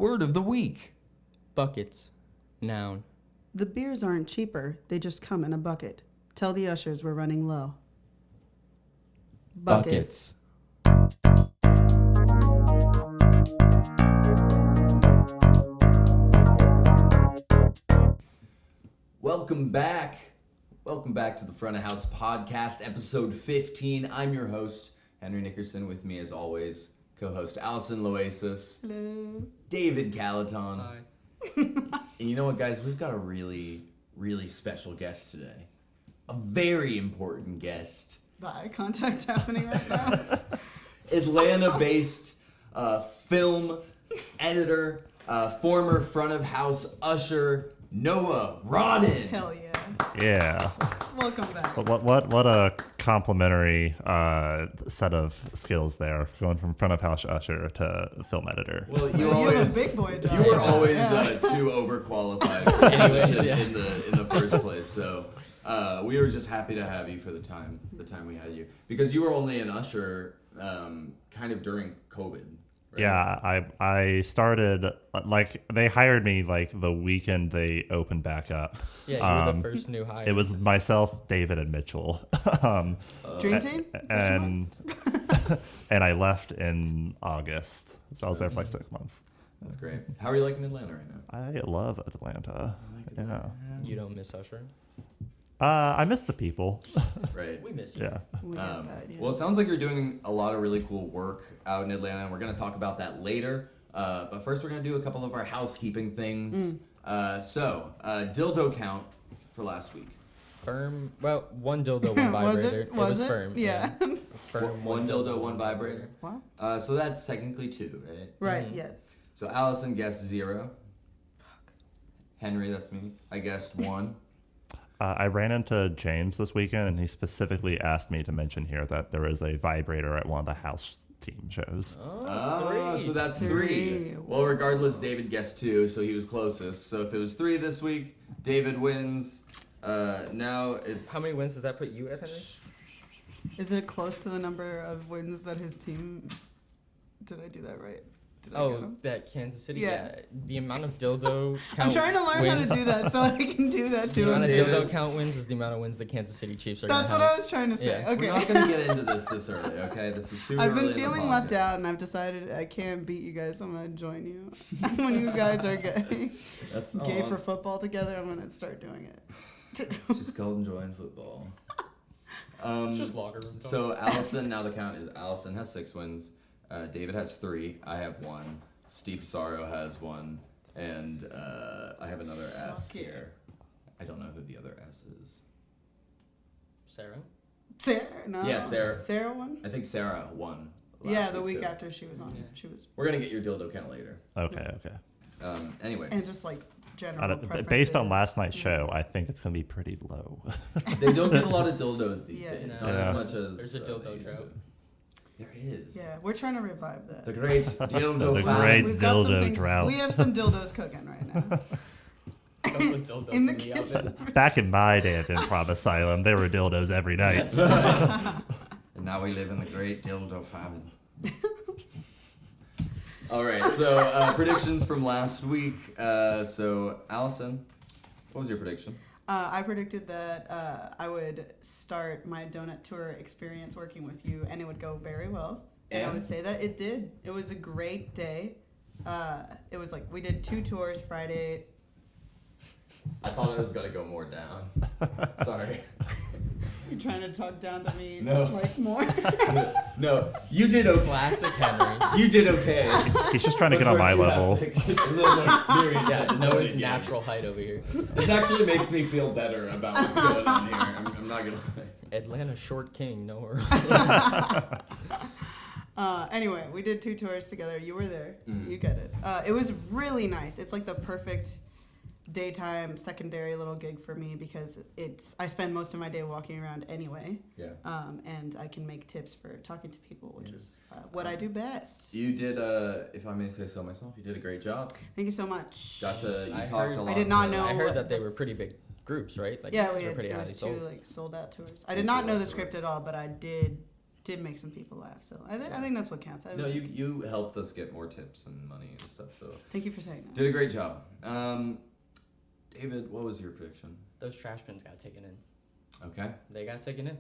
word of the week. Buckets. Noun. The beers aren't cheaper. They just come in a bucket. Tell the ushers we're running low. Buckets. Welcome back. Welcome back to the Front of House Podcast, episode 15. I'm your host, Henry Nickerson. With me, as always, co-host Alison Loasis. Hello. David Calaton. Hi. And you know what, guys? We've got a really, really special guest today. A very important guest. The eye contact's happening right now. Atlanta-based film editor, former front of house usher, Noah Rodden. Hell yeah. Yeah. Welcome back. What a complimentary set of skills there, going from front of house usher to film editor. Well, You have a big boy job. You were always too overqualified for any position in the first place. So we were just happy to have you for the time we had you, because you were only an usher kind of during COVID. Right? Yeah, I started, like, they hired me like the weekend they opened back up. Yeah, you were the first new hire. It was myself, David, and Mitchell. Dream team? And I left in August, so I was there for like 6 months. That's great. How are you liking Atlanta right now? I love Atlanta. Yeah. You don't miss ushering? I miss the people. Right. We miss you. Yeah. We got that, yeah. Well, it sounds like you're doing a lot of really cool work out in Atlanta, and we're going to talk about that later. But first, we're going to do a couple of our housekeeping things. Dildo count for last week. Firm. Well, one dildo, one vibrator. It was firm. Yeah. Firm. One dildo, one vibrator. What? So that's technically 2, right? Right, Mhm. yeah. So Allison guessed 0. Henry, that's me. I guessed 1. I ran into James this weekend, and he specifically asked me to mention here that there is a vibrator at one of the house team shows. Oh, 3. So that's 3. Well, regardless, David guessed 2, so he was closest. So if it was 3 this week, David wins. Now it's... How many wins does that put you at, Henry? Is it close to the number of wins that his team... Did I do that right? Did I get Oh, him? that Kansas City? Yeah. The amount of dildo count I'm trying to learn wins. how to do that so I can do that The too. amount of David. dildo count wins is the amount of wins the Kansas City Chiefs are That's going what to I was trying to say. Yeah. Okay. We're not going to get into this early, okay? This is too I've early been in the feeling left podcast. out, and I've decided I can't beat you guys. So I'm gonna join you when you guys are gay for football together. I'm gonna start doing it. It's just called enjoying football. It's just locker room talk. So Allison, now the count is Allison has 6 wins. David has 3. I have 1. Steve Fassaro has 1. And I have another S Suck it. here. I don't know who the other S is. Sarah? Sarah, no. Yeah, Sarah. Sarah won. I think Sarah won. Yeah, the week week too. after she was on. Yeah. She was. We're going to get your dildo count later. Okay. Anyways. And just like general. Based on last preferences. night's show, I think it's going to be pretty low. They don't get a lot of dildos these Yeah. days. No. Not Yeah. as much as There's a they dildo used drought. to. There is. Yeah, we're trying to revive that. The great dildo The famine. great We've got some dildo things- drought. We have some dildos cooking right now. Couple dildos In the oven. kitchen. Back in my day at Improv Asylum, there were dildos every night. And now we live in the great dildo famine. All right, so predictions from last week. So Allison, what was your prediction? I predicted that I would start my donut tour experience working with you, and it would go very well. And I And? would say that it did. It was a great day. It was like we did 2 tours Friday. I thought it was gonna go more down. Sorry. You're trying to talk down to me, No. like more. No, you did okay. Classic Henry. You did okay. He's just trying to But get on my first you have level. to get a little more experience. Yeah, at the Noah's game. natural height over here. This actually makes me feel better about what's going on here. I'm not gonna lie. Atlanta short king, Noah. Anyway, we did 2 tours together. You were there. Mhm. You get it. It was really nice. It's like the perfect daytime secondary little gig for me because I spend most of my day walking around anyway. Yeah. And I can make tips for talking to people, which is what I do best. You did, if I may say so myself, you did a great job. Thank you so much. You I talked heard- a lot. I did not to- know. I heard that they were pretty big groups, right? Like Yeah, they we were had pretty it highly was sold. 2 like sold out tours. I Two did not sold know out the script tours. at all, but I did did make some people laugh. So I think that's what counts. No, you helped us get more tips and money and stuff. So thank you for saying that. did a great job. David, what was your prediction? Those trash bins got taken in. Okay. They got taken in.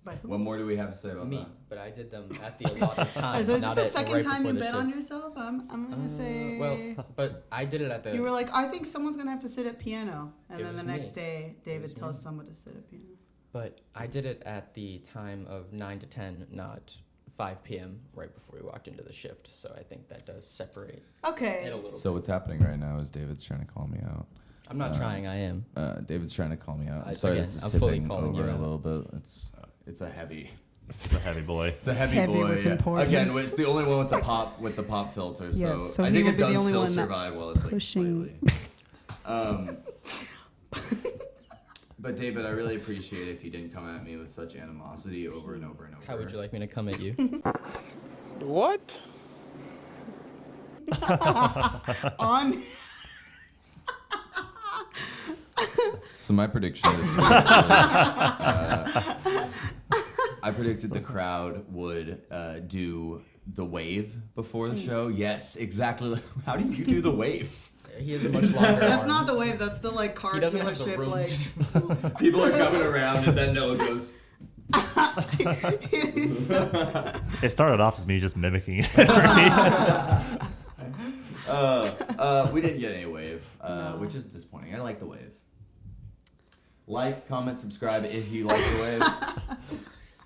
By who? What more do we have to say about Me, that? but I did them at the allotted time. Is this not the at second right time before you the bet on shift. yourself? I'm gonna say. Well, but I did it at the. You were like, I think someone's gonna have to sit at piano, and It then was the next me. day, David was tells me. someone to sit at piano. But I did it at the time of 9 to 10, not 5 p.m. right before we walked into the shift. So I think that does separate it Okay. a little So bit. what's happening right now is David's trying to call me out. I'm not trying. I am. David's trying to call me out. I- I'm sorry, again, this is I'm fully tipping calling you over a out. little bit. It's a heavy. It's a heavy boy. It's a heavy Heavy boy. with Yeah. importance. Again, it's the only one with the pop filter. So, Yes, so I he think will it be the does only still one that survive while it's like pushing- slightly. But David, I really appreciate it if you didn't come at me with such animosity over and over and over. How would you like me to come at you? What? On. So my prediction this week was, I predicted the crowd would do the wave before the show. Yes, exactly. How do you do the wave? He has a much longer That's arms. not the wave. That's the like car He doesn't have the dealership room. like. People are coming around and then Noah goes. It started off as me just mimicking it. We didn't get any wave, which is disappointing. I like the wave. Like, comment, subscribe if you like the wave.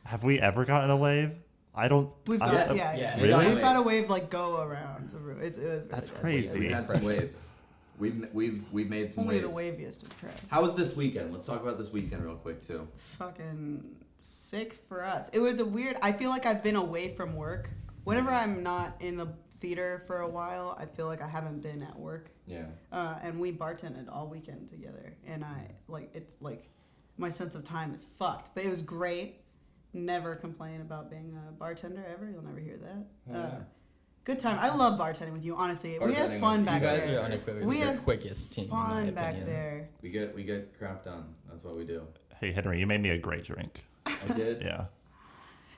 Have we ever gotten a wave? I don't. We've I- got, Yeah, yeah. really? We've had a wave like go around the room. It was really That's good. crazy. We've had some waves. We've made some Only waves. the waviest of crowd. How was this weekend? Let's talk about this weekend real quick too. Fucking sick for us. It was a weird. I feel like I've been away from work. Whenever I'm not in the theater for a while, I feel like I haven't been at work. Yeah. And we bartended all weekend together, and it's like my sense of time is fucked. But it was great. Never complain about being a bartender ever. You'll never hear that. Yeah. Good time. I love bartending with you. Honestly, we had Bartending fun with back You guys there. are unequivocally We the had quickest team. in my Fun back opinion. there. We get crap done. That's what we do. Hey Henry, you made me a great drink. I did. Yeah.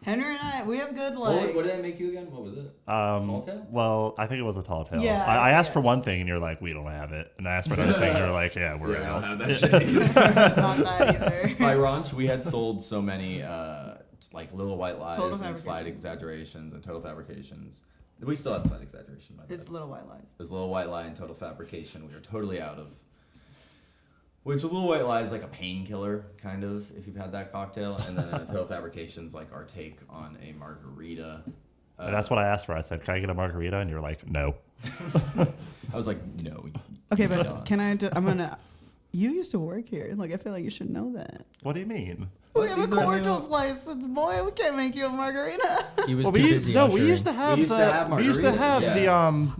Henry and I, we have good like. What did I make you again? What was it? Tall tale? Well, I think it was a tall tale. Yeah, I asked for yes. one thing and you're like, we don't have it. And I asked for another thing and you're like, yeah, we're Yeah, I don't out. have that shit. Not that either. By Ranch, we had sold so many like Little White Lies Total and Slide Fabrications. Exaggerations and Total Fabrications. We still had Slide Exaggeration, by the way. It's Little White Lies. It was Little White Lie and Total Fabrication. We were totally out of. Which a Little White Lie is like a painkiller, kind of, if you've had that cocktail. And then Total Fabrication's like our take on a margarita. And that's what I asked for. I said, can I get a margarita? And you're like, no. I was like, no. Okay, Yeah. but can I? I'm gonna. You used to work here. Like I feel like you should know that. What do you mean? We have a These are cordials new- license, boy. We can't make you a margarita. He was Well, too we busy. no, we ushering. used to have We used to have we used to margaritas, have yeah. the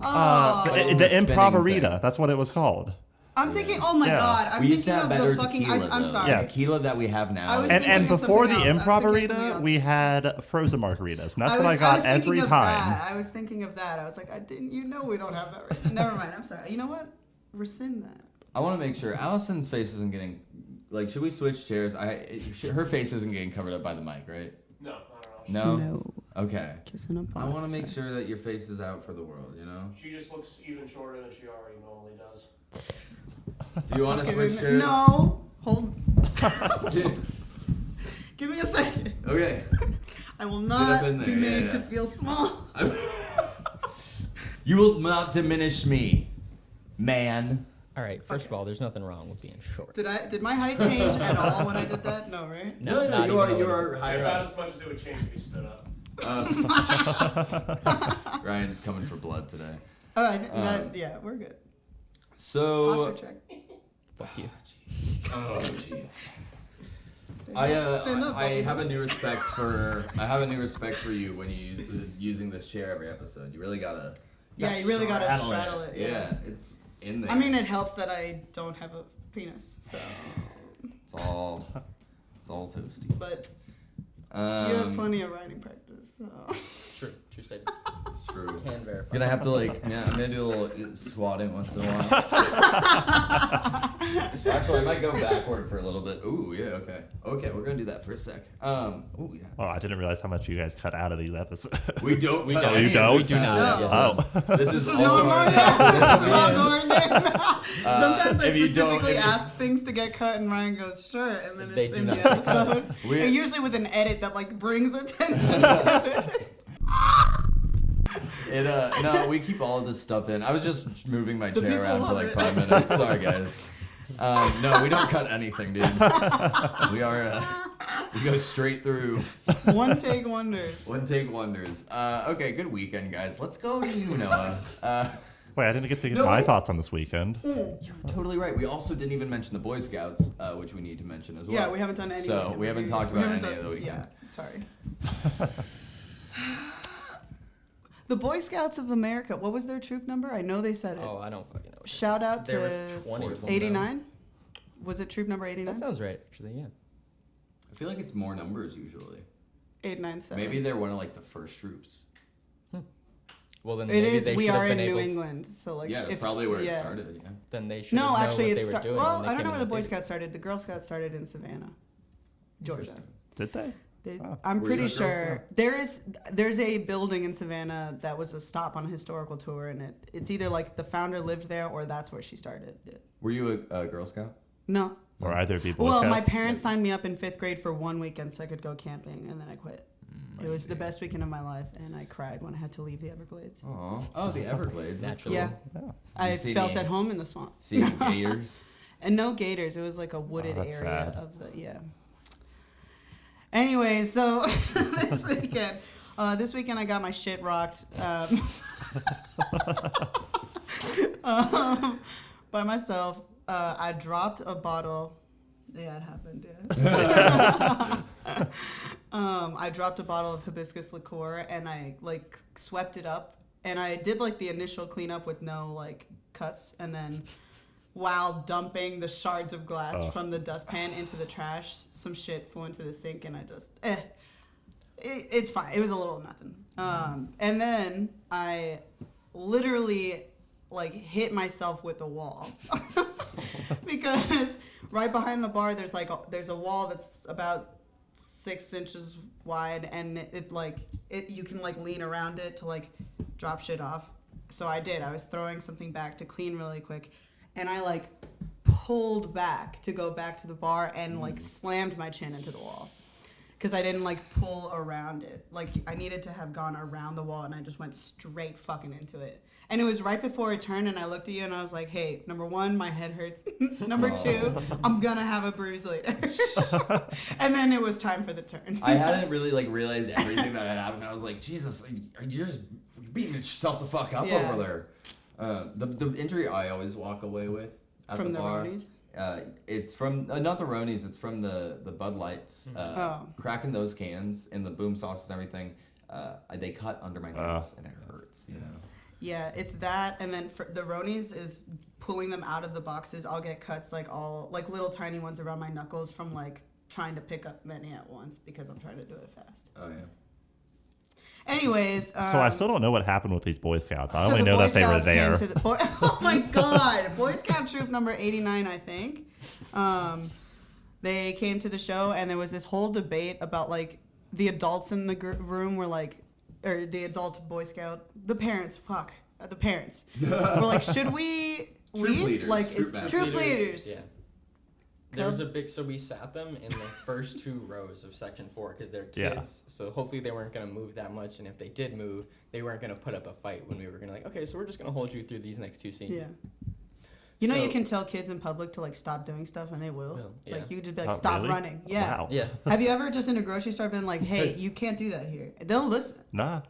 Oh. the Spinning improvarita. thing. That's what it was called. I'm thinking. Oh my Yeah. god. I'm We used to thinking have of better the fucking. tequila. I'm though. sorry. Yes. The tequila that we have now. I was is- And thinking of before the something else. I was thinking of something improvarita, else. we had frozen margaritas, and that's I what was, I got was thinking every of time. That. I was thinking of that. I was like, I didn't. You know, we don't have that. Right. Never mind. I'm sorry. You know what? Rescind that. I want to make sure Allison's face isn't getting. Like, should we switch chairs? Her face isn't getting covered up by the mic, right? No, not at all. No. Okay. Kissing up. I want to make sure that your face is out for the world. You know. She just looks even shorter than she already normally does. Do you want to switch chairs? No. Hold. Give me a second. Okay. I will up not in there, be made yeah. to feel small. You will not diminish me, man. All right. First of all, there's nothing wrong with being short. Did my height change at all when I did that? No, right? No, not you are even a you little are bit. higher About up. as much as it would change if you stood up. Ryan's coming for blood today. Oh, yeah, we're good. So. Posture check. Fuck you. Oh jeez. Stand I up. Stand up. I have a new respect for you when you using this chair every episode. You really gotta. Yeah, you really gotta straddle it, yeah. Yeah, it's in there. I mean, it helps that I don't have a penis, so. it's all toasty. But you have Um, plenty of writing practice, so. True. True statement. it's true. Can verify. Gonna have to like, yeah, I'm gonna do a little swatting once in a while. Actually, I might go backward for a little bit. Ooh, yeah, okay. Okay, we're gonna do that for a sec. Ooh, yeah. Oh, I didn't realize how much you guys cut out of these episodes. We don't. We cut don't. any You of don't? these We do out. not. Oh. This This is is also no our- Norman. This is Yeah. no Norman. Sometimes I if you don't- specifically if- ask things to get cut, and Ryan goes, "Sure," and then They it's do in not the get cut. episode. We- And usually with an edit that like brings attention to it. No, we keep all of this stuff in. I was just moving my The chair people around for love like it. 5 minutes. Sorry, guys. No, we don't cut anything, dude. We are. We go straight through. One take wonders. One take wonders. Okay, good weekend, guys. Let's go to you, Noah. Wait, I didn't get to get No. my thoughts on this weekend. You're totally right. We also didn't even mention the Boy Scouts, which we need to mention as well. Yeah, we haven't done any. So weekend we haven't review. talked We about haven't any of the weekend. Yeah, sorry. The Boy Scouts of America. What was their troop number? I know they said it. Oh, I don't fucking know. Shout out There to was 20 of them. 89. Was it troop number 89? That sounds right, actually. Yeah. I feel like it's more numbers usually. 897. Maybe they're one of like the first troops. Well, then It maybe is. they We should have are in been New able. England, so like. Yeah, that's if- probably where yeah. it started. Yeah. Then they should. No, know actually, what it they were doing. Well, when they I don't came know where the in Boy big. Scouts started. The Girl Scouts started in Savannah, Georgia. Interesting. Did they? Oh. I'm Were you pretty a Girl sure there's a building in Savannah that was a stop on a historical tour, and it's either like the founder lived there or that's where she started it. Were you a Girl Scout? No. Or either of you Boy Well, Scouts? my parents signed me up in 5th grade for 1 weekend so I could go camping, and then I quit. It was the best weekend of my life, and I cried when I had to leave the Everglades. Aw. Oh, the Everglades. That's Naturally. Yeah, Yeah. I see felt any- at home in the swamp. See any gators? And no gators. It was like a wooded that's area sad. of the Anyway, so this weekend I got my shit rocked by myself. I dropped a bottle. Yeah, it happened. Yeah. I dropped a bottle of hibiscus liqueur and I like swept it up, and I did like the initial cleanup with no like cuts, and then while dumping the shards of glass from the dustpan into the trash, some shit flew into the sink, and I just it's fine. It was a little nothing. And then I literally like hit myself with the wall because right behind the bar there's a wall that's about 6 inches wide, and it you can like lean around it to like drop shit off. So I did. I was throwing something back to clean really quick, and I like pulled back to go back to the bar and like slammed my chin into the wall because I didn't like pull around it. Like I needed to have gone around the wall, and I just went straight fucking into it. And it was right before it turned, and I looked at you and I was like, hey, number 1, my head hurts. Number 2, I'm gonna have a bruise later. And then it was time for the turn. I hadn't really like realized everything that had happened. I was like, Jesus, you're just beating yourself the fuck up Yeah. over there. The injury I always walk away with at From the the bar. Ronies? It's from not the Ronies. It's from the Bud Lights. Cracking those cans and the boom sauces and everything. They cut under my nails and it hurts. You know. Yeah, it's that, and then for the Ronies is pulling them out of the boxes. I'll get cuts like little tiny ones around my knuckles from like trying to pick up many at once because I'm trying to do it fast. Oh yeah. Anyways, So I still don't know what happened with these Boy Scouts. I so only the know Boy that they were Scouts came there. to oh my God, Boy Scout troop number 89, I think. They came to the show, and there was this whole debate about like the adults in the room were like, or the adult Boy Scout, the parents were like, should we Troop leave? leaders, Like, troop it's masters. troop leaders. Yeah. There was a big, so we sat them in the first 2 rows of section 4 because they're kids. Yeah. So hopefully they weren't going to move that much, and if they did move, they weren't going to put up a fight when we were going to like, okay, so we're just going to hold you through these next 2 scenes. Yeah. You know, So- you can tell kids in public to like stop doing stuff, and they will. Will, yeah. Like you could just be like, Oh, stop really? running. Yeah. Wow. Yeah. Have you ever just in a grocery store been like, hey, you can't do that here? They'll listen. Nah.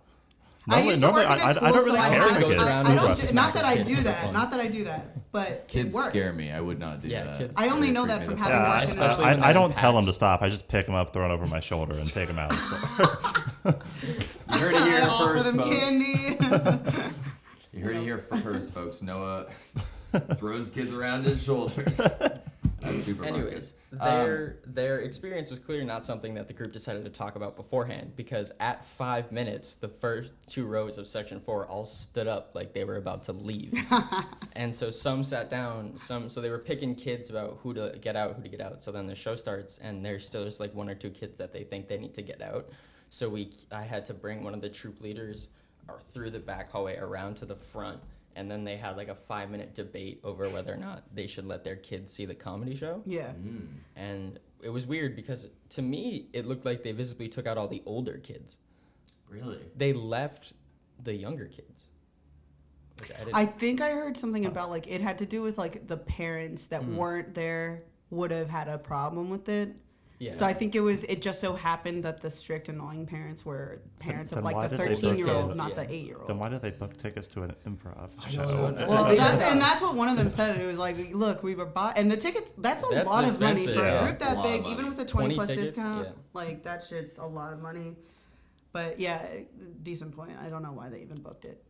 I used to work in a I school, don't really so care I for goes kids. around I and don't just do, not smacks that I kids do for that. fun. Not that I do that. But it Kids works. scare me. I would not do Yeah, that. kids- I only They know freak that me from the having fuck out. worked in a especially when I they're don't in tell them packs. to stop. I just pick them up, throw it over my shoulder, and take them out. You heard it here I offer first, them folks. candy. You heard it here first, folks. Noah throws kids around his shoulders at supermarkets. Anyways, their experience was clearly not something that the group decided to talk about beforehand, because at 5 minutes, the first 2 rows of section 4 all stood up like they were about to leave. And so some sat down, so they were picking kids about who to get out. So then the show starts, and there's still just like one or two kids that they think they need to get out. So I had to bring one of the troop leaders through the back hallway around to the front, and then they had like a 5-minute debate over whether or not they should let their kids see the comedy show. Yeah. And it was weird because to me, it looked like they visibly took out all the older kids. Really? They left the younger kids. Which I think I heard something about like it had to do with like the parents that weren't there would have had a problem with it. Yeah. So I think it just so happened that the strict annoying parents were parents of Then why like the did they 13-year-old, book not it? the 8-year-old. Then why did they book tickets to an improv show? Well, that's what one of them said. It was like, look, we were bought, and the tickets. That's a That's lot of money expensive. for Yeah. a group It's a that lot of big, money. even with the 20 20+ tickets? discount. Yeah. Like that shit's a lot of money. But yeah, decent point. I don't know why they even booked it.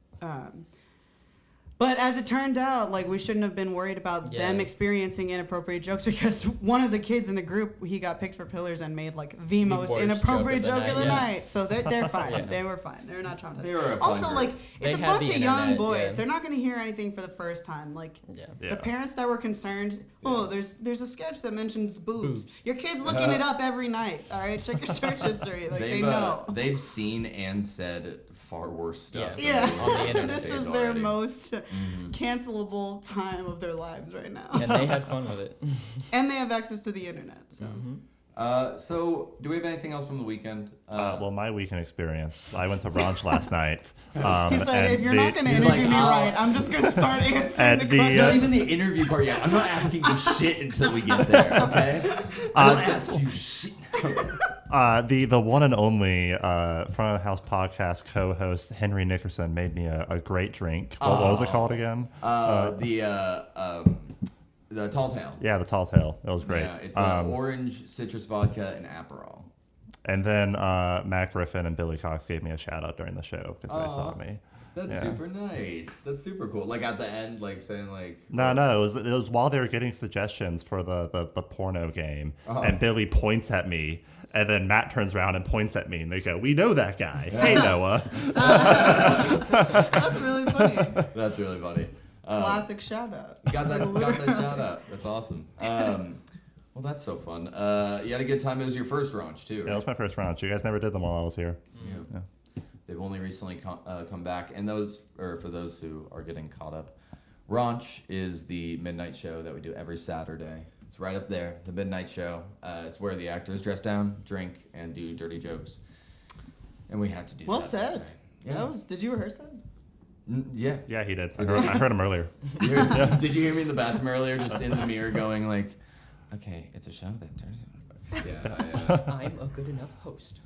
But as it turned out, like we shouldn't have been worried about them experiencing inappropriate jokes because one of the kids in the group, he got picked for pillars and made like the most worst inappropriate joke of the yeah. night. So they're fine. Yeah. They were fine. They're not traumatized. They were a fun Also, group. like They it's a had bunch the of young internet, boys. yeah. They're not going to hear anything for the first time. Like Yeah. the parents that were concerned. Oh, there's a sketch that mentions boobs. Boobs. Your kid's looking it up every night. All right, check your search history. Like they know. They've seen and said far worse stuff. than Yeah, they on the internet this stage is their already. most cancelable time of their lives right now. And they had fun with it. And they have access to the internet. So So, do we have anything else from the weekend? Well, my weekend experience, I went to brunch last night. he said, and if you're not going to he's interview like, me "I'll-" right, I'm just going to start answering At the the, questions. It's not even the interview part yet. I'm not asking you shit until we get there, okay? I don't ask you shit. The one and only Front of the House podcast co-host Henry Nickerson made me a great drink. What was it called again? The Tall Tale. Yeah, the Tall Tale. It was great. Yeah, it's orange, citrus vodka, and Aperol. And then Matt Griffin and Billy Cox gave me a shout out during the show because they saw me. That's Yeah. super nice. That's super cool. Like at the end, like saying like. No, it was while they were getting suggestions for the porno game, and Billy points at me, and then Matt turns around and points at me, and they go, "We know that guy. Hey, Noah." That's really funny. That's really funny. Classic shout out. Got that shout out. That's awesome. Well, that's so fun. You had a good time. It was your first raunch too, right? Yeah, it was my first round. You guys never did them while I was here. Yeah. They've only recently come back, and for those who are getting caught up, Raunch is the midnight show that we do every Saturday. It's right up there, the midnight show. It's where the actors dress down, drink, and do dirty jokes. And we had to do Well that. said. Yeah. Did you rehearse that? Yeah. Yeah, he did. I heard him eearlier. Did you hear me in the bathroom earlier, just in the mirror, going like, "Okay, it's a show that turns." Yeah. I'm a good enough host.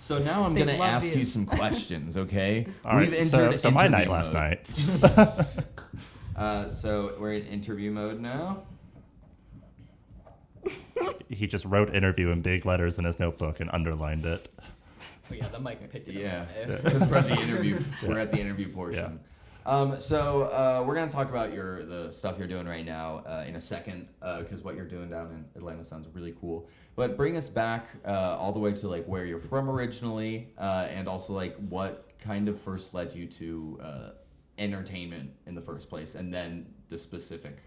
So now I'm They gonna love ask you. you some questions, okay? All right. So my night last night. So we're in interview mode now. He just wrote interview in big letters in his notebook and underlined it. Oh yeah, the mic picked it Yeah, up. because we're at the interview. We're at the interview portion. So we're gonna talk about the stuff you're doing right now in a second, because what you're doing down in Atlanta sounds really cool. But bring us back all the way to like where you're from originally, and also like what kind of first led you to entertainment in the first place, and then the specific.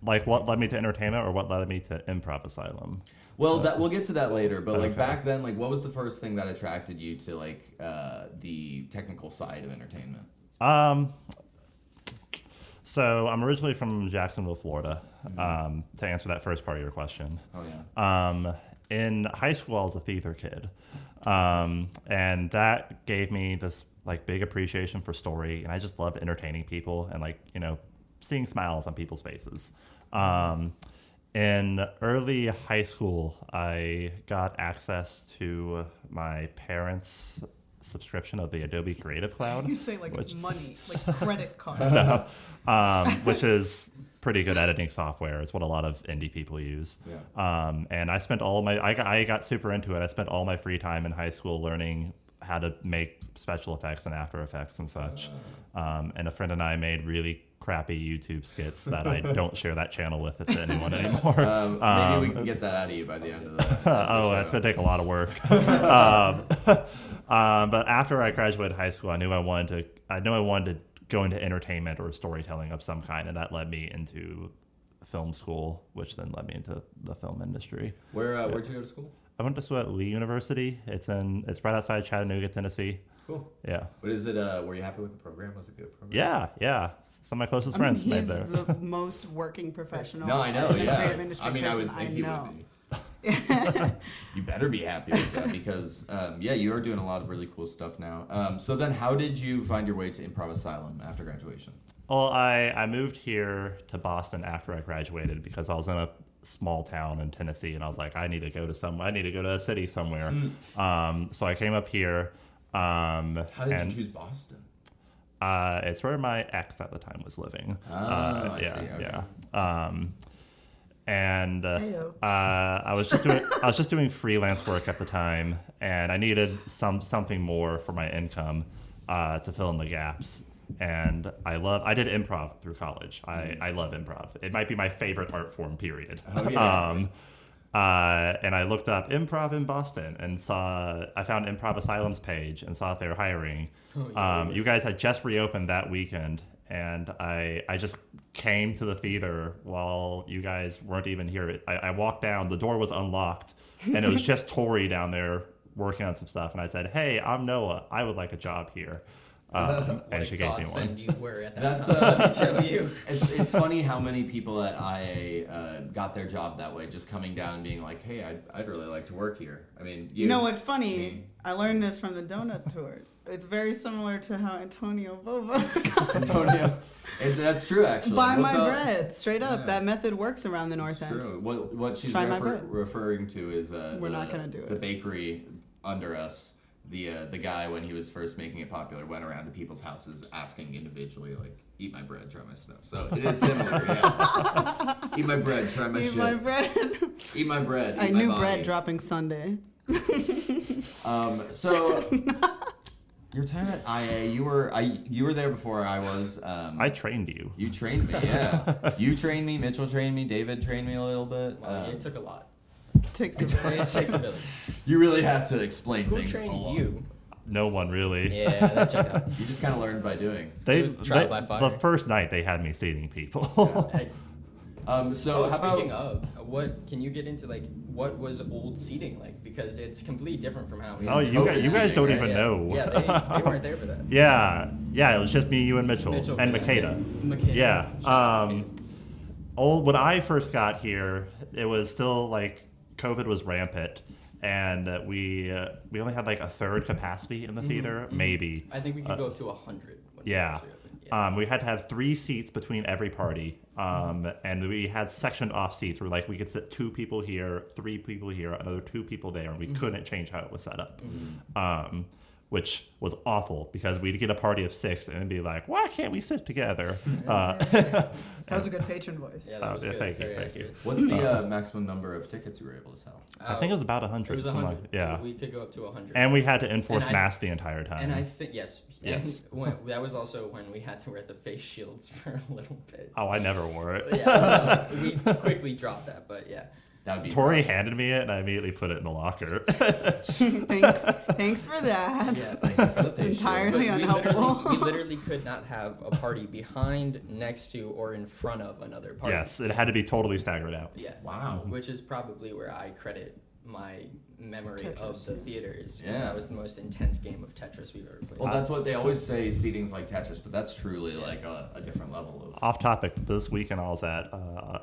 Like what led me to entertainment or what led me to Improv Asylum? Well, that we'll get to that later. But like Okay. back then, like what was the first thing that attracted you to like the technical side of entertainment? So I'm originally from Jacksonville, Florida. To answer that first part of your question. Oh yeah. In high school, I was a theater kid, and that gave me this like big appreciation for story, and I just loved entertaining people and like seeing smiles on people's faces. In early high school, I got access to my parents' subscription of the Adobe Creative Cloud. You say like money, like credit card. Which is pretty good editing software. It's what a lot of indie people use. Yeah. And I spent I got super into it. I spent all my free time in high school learning how to make special effects and After Effects and such. And a friend and I made really crappy YouTube skits that I don't share that channel with to anyone anymore. Maybe we can get that out of you by the end of the That's going to take a lot of work. But after I graduated high school, I knew I wanted to go into entertainment or storytelling of some kind, and that led me into film school, which then led me into the film industry. Where'd you go to school? I went to school at Lee University. It's right outside Chattanooga, Tennessee. Cool. Yeah. What is it? Were you happy with the program? Was it a good program? Yeah. Some of my closest I mean, friends made he's there. the most working professional. No, I know. in the Yeah. creative industry I mean, I would person think you know. would be. You better be happy with that because, you are doing a lot of really cool stuff now. So then how did you find your way to Improv Asylum after graduation? Well, I moved here to Boston after I graduated because I was in a small town in Tennessee, and I was like, I need to go to a city somewhere. So I came up here. How did you choose Boston? It's where my ex at the time was living. I see. Okay. Yeah. And Heyo. I was just doing freelance work at the time, and I needed something more for my income to fill in the gaps. And I did improv through college. I love improv. It might be my favorite art form, period. Oh, yeah. And I looked up improv in Boston and I found Improv Asylum's page and saw that they were hiring. You guys had just reopened that weekend, and I just came to the theater while you guys weren't even here. I walked down, the door was unlocked, and it was just Tori down there working on some stuff. And I said, "Hey, I'm Noah. I would like a job here." And she gave me one. You were at that That's time, let me tell you. It's funny how many people at IA got their job that way, just coming down and being like, "Hey, I'd really like to work here." I mean, You know what's funny? me. I learned this from the donut tours. It's very similar to how Antonio Bova Antonio, that's true actually. buy What's my up? bread. Straight up, Yeah. that method works around the It's North End. true. What she's Try my bread. referring to is We're not gonna do the it. bakery under us. The guy, when he was first making it popular, went around to people's houses asking individually, like, "Eat my bread, try my stuff." So it is similar, yeah. Eat my bread, try my Eat shit. my bread. Eat my bread. I eat my knew body. bread dropping Sunday. So your time at IA, you were there before I was. I trained you. You trained me, yeah. You trained me. Mitchell trained me. David trained me a little bit. Well, it took a lot. Takes a It takes a village. You really had to explain Who things. a trained lot. you? No one really. Yeah, that checked out. You just kind of learned by doing. It was trial by fire. The first night they had me seating people. Hey, So how about speaking of, what can you get into like what was old seating like? Because it's completely different from how we. Oh, you guys don't even yeah. know. Yeah, they weren't there for that. Yeah, it was just me, you, and Mitchell and yeah. Makeda. Makeda. Yeah. When I first got here, it was still like COVID was rampant, and we only had like a third capacity in the theater, maybe. I think we could go up to 100. Yeah. We had to have 3 seats between every party, and we had sectioned off seats where like we could sit 2 people here, 3 people here, another 2 people there, and we couldn't change how it was set up, which was awful because we'd get a party of 6 and it'd be like, why can't we sit together? That was a good patron voice. Yeah, that was good. Thank you, Very thank you. accurate. what's the maximum number of tickets you were able to sell? I think it was about 100. It was something 100. like- yeah. We could go up to 100. And we had to enforce And I- masks the entire time. And I think yes. Yes. And that was also when we had to wear the face shields for a little bit. Oh, I never wore it. Yeah, no, we quickly dropped that, but yeah. That would be. Tori rough. handed me it, and I immediately put it in the locker. Thanks for that. Yeah. Thank you for the It's face shield. entirely But unhelpful. we literally could not have a party behind, next to, or in front of another party. Yes, it had to be totally staggered out. Yeah. Wow. Which is probably where I credit my memory of Tetris, the yeah. theaters, because Yeah. that was the most intense game of Tetris we've ever played. Well, that's what they always say. Seating's like Tetris, but that's truly like a different level of. Off topic, this weekend I was at,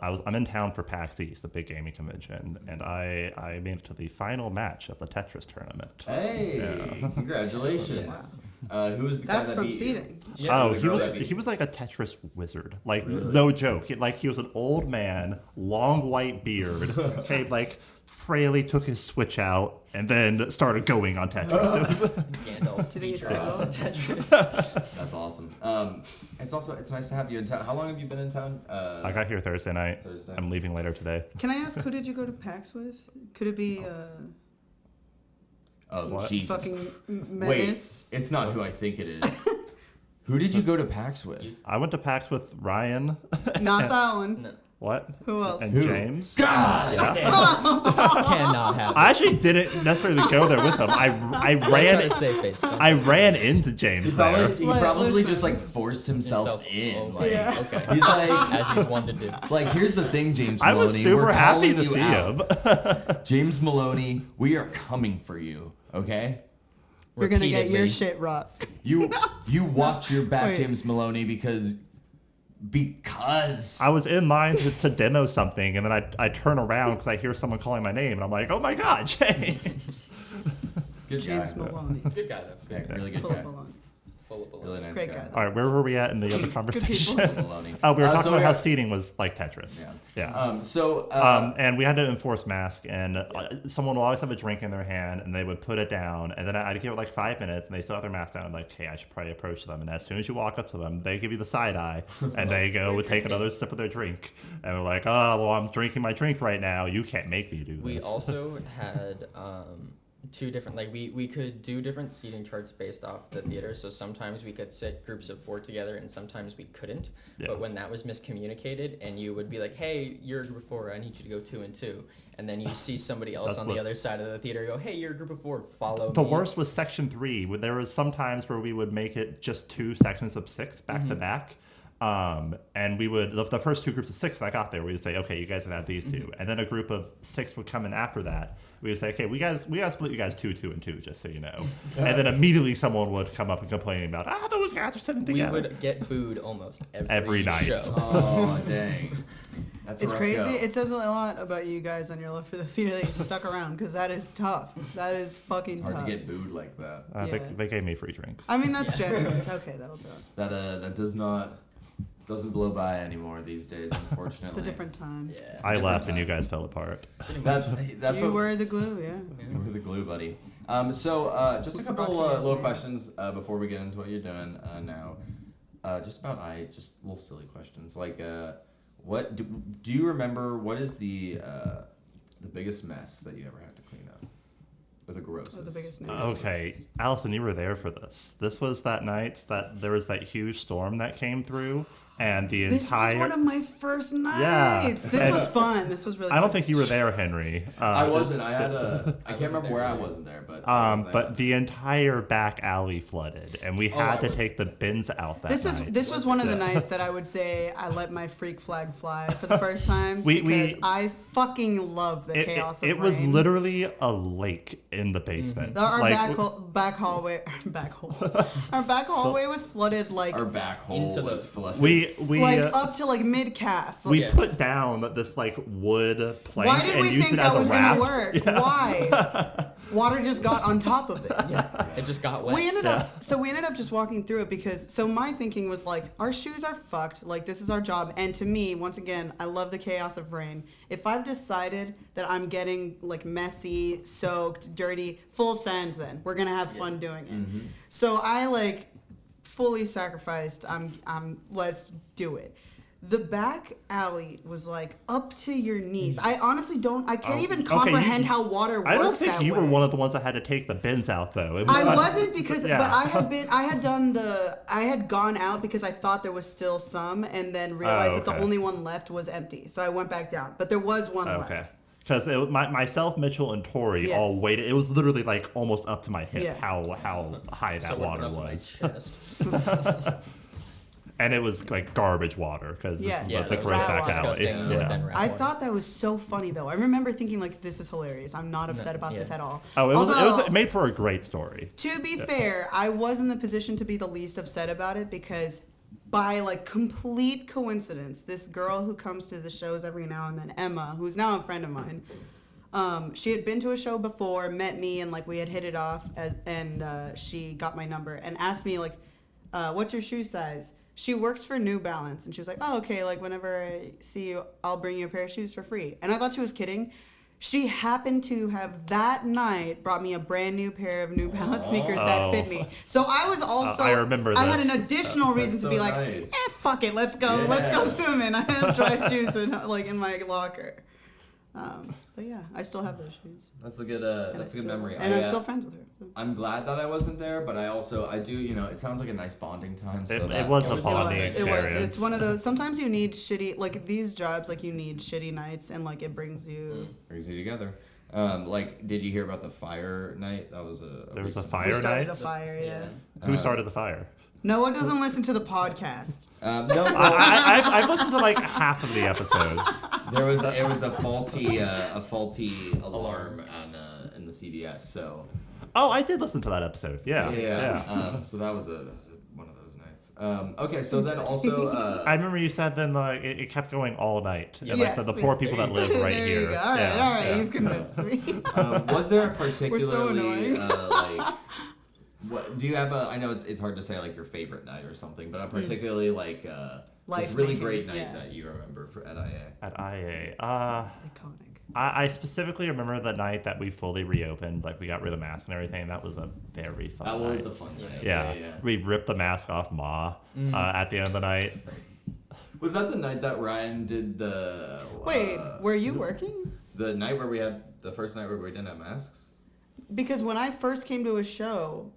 I'm in town for PAX East, the big gaming convention, and I made it to the final match of the Tetris tournament. Hey, Yeah. congratulations! Who was the guy That's that from beat you? seating. Yeah, Oh, the he girl was that beat he was like a Tetris wizard, like Really? no joke. He was an old man, long white beard. Okay, like frailly took his Switch out and then started going on Tetris. It was- Gandalf Do you think beat it's your ass so? in Tetris. That's awesome. It's nice to have you in town. How long have you been in town? I got here Thursday night. Thursday. I'm leaving later today. Can I ask, who did you go to PAX with? Could it be Oh What? Jesus! fucking Wait, Menace? it's not who I think it is. Who did you go to PAX with? I went to PAX with Ryan. Not that one. No. What? Who else? And Who? James. God damn. Cannot happen. I actually didn't necessarily go there with him. I Try ran. to save face. Don't I you? ran into James there. He Like, probably listen. just like forced himself in. Oh, Like, Yeah. Okay. He's like, As he's one to do. like, here's the thing, James I Maloney. was super we're happy calling to you see out. him. James Maloney, we are coming for you. Okay. You're gonna get your Repeatedly. shit rocked. You watch your back, Wait. James Maloney, because I was in line to demo something, and then I turn around because I hear someone calling my name, and I'm like, oh my God, James. good James guy. Maloney. Good guy though. Yeah, Good guy. really good Full guy. of baloney. Full of baloney. Really nice Great guy. guy. All right, where were we at in the other conversation? people. Maloney. Oh, we were So talking about we how are- seating was like Tetris. Yeah. And we had to enforce mask, and someone will always have a drink in their hand, and they would put it down, and then I'd give it like 5 minutes, and they still have their mask down. I'm like, hey, I should probably approach them. And as soon as you walk up to them, they give you the side eye, and they go and take another sip of their drink, and they're like, oh, well, I'm drinking my drink right now. You can't make me do this. We also had two different, like we could do different seating charts based off the theater. So sometimes we could sit groups of 4 together, and sometimes we couldn't. Yeah. But when that was miscommunicated, and you would be like, hey, you're a group of 4, I need you to go 2 and 2. And then you see somebody else That's on what- the other side of the theater go, hey, you're a group of 4, follow The me. worst was section 3. There was some times where we would make it just 2 sections of 6 back to back. And we would, the first 2 groups of 6 that I got there, we would say, okay, you guys can have these 2. And then a group of 6 would come in after that. We would say, okay, we gotta split you guys 2, 2, and 2, just so you know. And then immediately someone would come up and complain about, those guys are sitting We together. would get booed almost Every night. show. Oh dang. That's a It's rough crazy. go. It says a lot about you guys on your love for the theater that you stuck around, because that is tough. That is fucking It's hard tough. to get booed like that. Yeah. They gave me free drinks. I mean, that's generous. Okay, that'll do it. That doesn't blow by anymore these days, unfortunately. It's a different time. Yeah. I different left and you time. guys fell apart. That's You what were the glue, yeah. you were the glue, buddy. So just We a couple forgot to use little names. questions before we get into what you're doing now. Just little silly questions like what do you remember? What is the biggest mess that you ever had to clean up, or the grossest? Or the biggest news. Okay, Alison, you were there for this. This was that night that there was that huge storm that came through, and the This entire. was one of my first nights. Yeah. This was fun. This was really I don't fun. think you were there, Henry. I wasn't. I had a. I I can't remember wasn't where there I either. wasn't there, but. I was there. But the entire back alley flooded, and we I had to was- take the bins out that night. This was one of the Yeah. nights that I would say I let my freak flag fly for the first time We- because I fucking love the chaos of it was rain. literally a lake in the basement. Our Like, back hallway our back hallway was flooded like our back hole Into the- was flooded. we like uh, up to like mid calf. we Yeah. put down this like wood plank Why did and we used think it that as was a gonna raft. work? Yeah. Why? Water just got on top of it. Yeah. It just got wet. We ended up just walking through it because my thinking was like, our shoes are fucked, like this is our job. And to me, once again, I love the chaos of rain. If I've decided that I'm getting like messy, soaked, dirty, full send, then we're gonna have fun doing it. Mm-hmm. So I like fully sacrificed, let's do it. The back alley was like up to your knees. I honestly I can't even okay, comprehend how water works I don't think that you way. were one of the ones that had to take the bins out though. It was I not- wasn't because, Yeah. but I had gone out because I thought there was still some, and then realized that the okay. only one left was empty. So I went back down, but there was one Okay. left. Because myself, Mitchell, and Tori Yes. all waited. It was literally like almost up to my hip Yeah. how high that So it went water up to my was. chest. And it was like garbage water because Yeah. this Yeah, was the that gross was back alley. disgusting. Yeah. I thought that was so funny though. I remember thinking like, this is hilarious. I'm not upset about yeah. this at all. Oh, it Although, was made for a great story. to be fair, I was in the position to be the least upset about it because by like complete coincidence, this girl who comes to the shows every now and then, Emma, who's now a friend of mine, she had been to a show before, met me, and like we had hit it off, and she got my number and asked me like, what's your shoe size? She works for New Balance, and she was like, oh, okay, like whenever I see you, I'll bring you a pair of shoes for free. And I thought she was kidding. She happened to have that night brought me a brand new pair of New Balance sneakers that fit me. So I was also I remember I had this. an additional reason That's to be so like, nice. fuck it, let's go Yeah. swimming. I have dry shoes in my locker. But yeah, I still have those shoes. That's a good that's a good still- memory. And I'm still friends with her. So. I'm glad that I wasn't there, but I do, it sounds like a nice bonding time. So It was a was bonding nice. experience. It's one of those. Sometimes you need shitty, like these jobs, like you need shitty nights, and like it brings you. brings you together. Did you hear about the fire night? That was There was a recent- fire We started night? a fire, yeah. Who started the fire? Noah doesn't listen to the podcast. No, I've listened to like half of the episodes. it was a faulty alarm on in the CDS. So Oh, I did listen to that episode. Yeah. so that was one of those nights. Okay, so then also I remember you said then like it kept going all night. And Yes. like the poor people that live right There here. you go. All right, Yeah, all right. yeah. You've convinced me. was there a particularly annoying. what do you have I know it's hard to say like your favorite night or something, but a particularly like just really Life-making, great night yeah. that you remember at IA. At IA. Iconic. I specifically remember the night that we fully reopened, like we got rid of masks and everything. That was a very fun That night. was a fun night. Yeah. We ripped the mask off Ma at the end of the night. Was that the night that Ryan did the Wait, were you working? the night where we had the first night where we didn't have masks? Because when I first came to a show,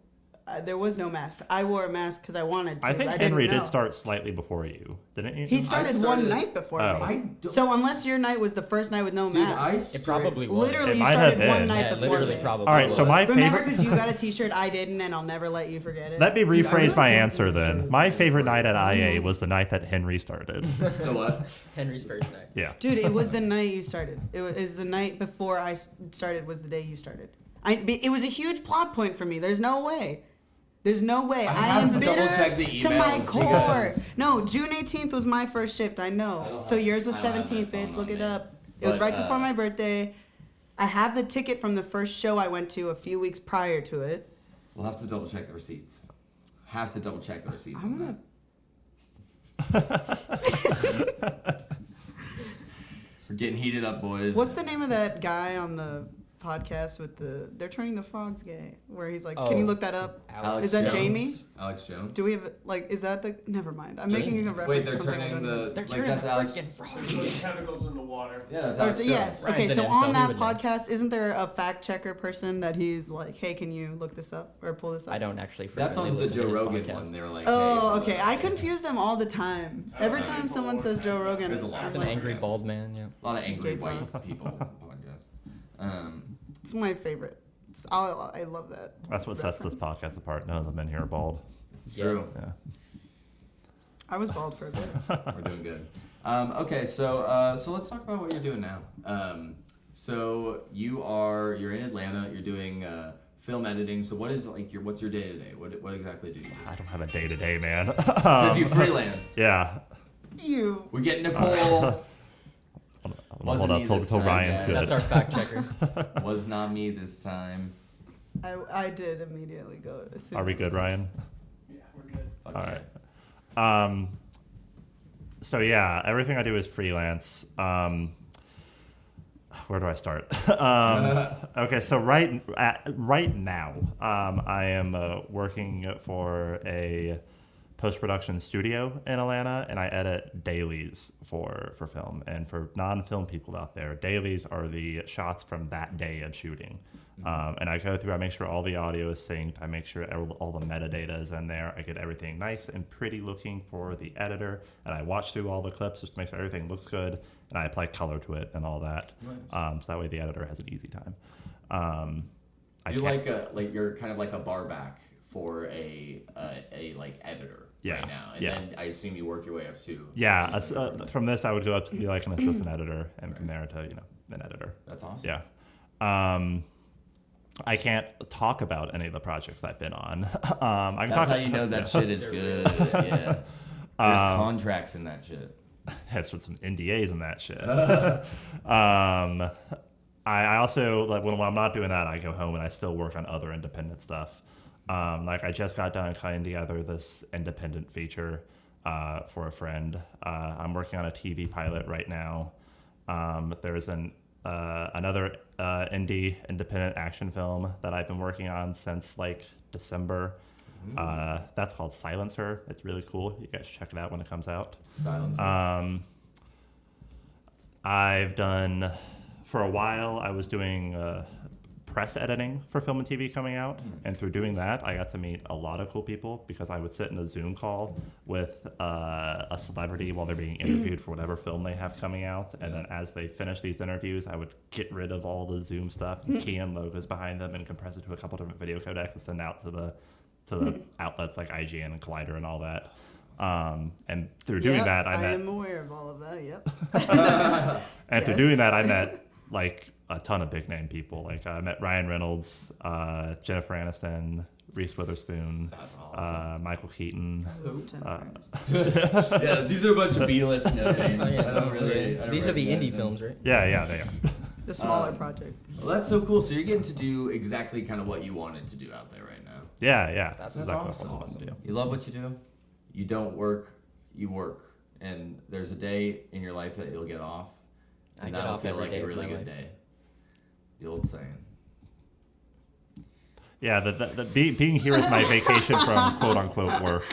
there was no mask. I wore a mask because I wanted to. I think didn't Henry know. did start slightly before you, didn't he? He started started- one night before Oh. me. So unless your night was the first night with no mask, It probably was. literally It you might have started one been. night Yeah, before literally me. probably. All right, so was. my Remember, favorite. because you got a T-shirt, I didn't, and I'll never let you forget it. Let me Dude, I rephrase really my don't answer think we then. started My before favorite night that. at IA was the night that Henry started. The what? Henry's first night. Yeah. Dude, it was the night you started. It was the night before I started. Was the day you started. It was a huge plot point for me. There's no way. There's no way. I I have am to bitter double-check the to my emails core. because- No, June 18th was my first shift. I know. don't So have- yours was I don't have my 17th, phone bitch. on Look it me. up. It was But, right before my birthday. I have the ticket from the first show I went to a few weeks prior to it. We'll have to double check the receipts. Have to double check the receipts I'm on gonna- that. We're getting heated up, boys. What's the name of that guy on the podcast with they're turning the frogs gay, where he's like, can you Oh. look that up? Alex Is that Jones? Jamie? Alex Jones? Do we have is that the? Never mind. I'm making a reference. Wait, to they're something I turning don't know. the They're like turning that's the Alex. freaking frogs. Put chemicals in the water. Yeah, that's Oh, Alex Jones. yes. Ryan's Okay, in so it, so on he that would know. podcast, isn't there a fact checker person that he's like, hey, can you look this up or pull this up? I don't actually. That's on frequently the listen to Joe his Rogan podcast. one. They were like, Oh, hey, okay. I confuse them all the time. Every know. time someone says Joe Rogan, There's a lot. I'm It's an like, angry bald man. Yeah. A lot of angry Gay white frogs. people podcast. it's my favorite. I love that. That's what sets this podcast apart. None of the men here are bald. It's Yeah. true. Yeah. I was bald for a bit. We're doing good. Okay, so let's talk about what you're doing now. So you're in Atlanta. You're doing film editing. So what's your day to day? What exactly do you do? I don't have a day to day, man. Because you freelance. Yeah. You. We get Nicole. Hold up till Ryan's good. That's our fact checker. Was not me this time. I did immediately go. As soon Are we as- good, Ryan? Yeah, we're good. Fuck All yeah. right. So yeah, everything I do is freelance. Where do I start? Okay, so right now, I am working for a post-production studio in Atlanta, and I edit dailies for film. And for non-film people out there, dailies are the shots from that day of shooting. And I go through, I make sure all the audio is synced, I make sure all the metadata is in there, I get everything nice and pretty looking for the editor, and I watch through all the clips just to make sure everything looks good, and I apply color to it and all that. Nice. So that way the editor has an easy time. You you're kind of like a bar back for a like editor Yeah, right now, and yeah. then I assume you work your way up to Yeah, from this I would go up to be like an assistant editor, and from there to an editor. That's awesome. Yeah. I can't talk about any of the projects I've been on. I can That's talk. how you know that shit is good. Yeah. There's contracts in that shit. That's with some NDAs and that shit. I also like when I'm not doing that, I go home and I still work on other independent stuff. Like I just got done cutting together this independent feature for a friend. I'm working on a TV pilot right now. There's another indie independent action film that I've been working on since like December. That's called Silencer. It's really cool. You guys should check it out when it comes out. Silence. I've done for a while, I was doing press editing for film and TV coming out. And through doing that, I got to meet a lot of cool people because I would sit in a Zoom call with a celebrity while they're being interviewed for whatever film they have coming out. And then as they finish these interviews, I would get rid of all the Zoom stuff and key in logos behind them and compress it to a couple different video codecs and send out to the outlets like IGN and Collider and all that. And through doing Yep, that, I am aware of all of that. Yep. and through Yes. doing that, I met like a ton of big name people. Like I met Ryan Reynolds, Jennifer Aniston, Reese Witherspoon, That's awesome. Michael Keaton. Yeah, these are a bunch of B-list no names. Oh, yeah, I don't really. I don't These are the recognize indie them. films, right? Yeah, they are. The smaller project. Well, that's so cool. So you're getting to do exactly kind of what you wanted to do out there right now. Yeah. That's exactly awesome. what I wanted to do. You love what you do. You don't work. You work. And there's a day in your life that you'll get off. I And get that'll off feel every like day a of really my good life. day. The old saying. Yeah, being here is my vacation from quote unquote work.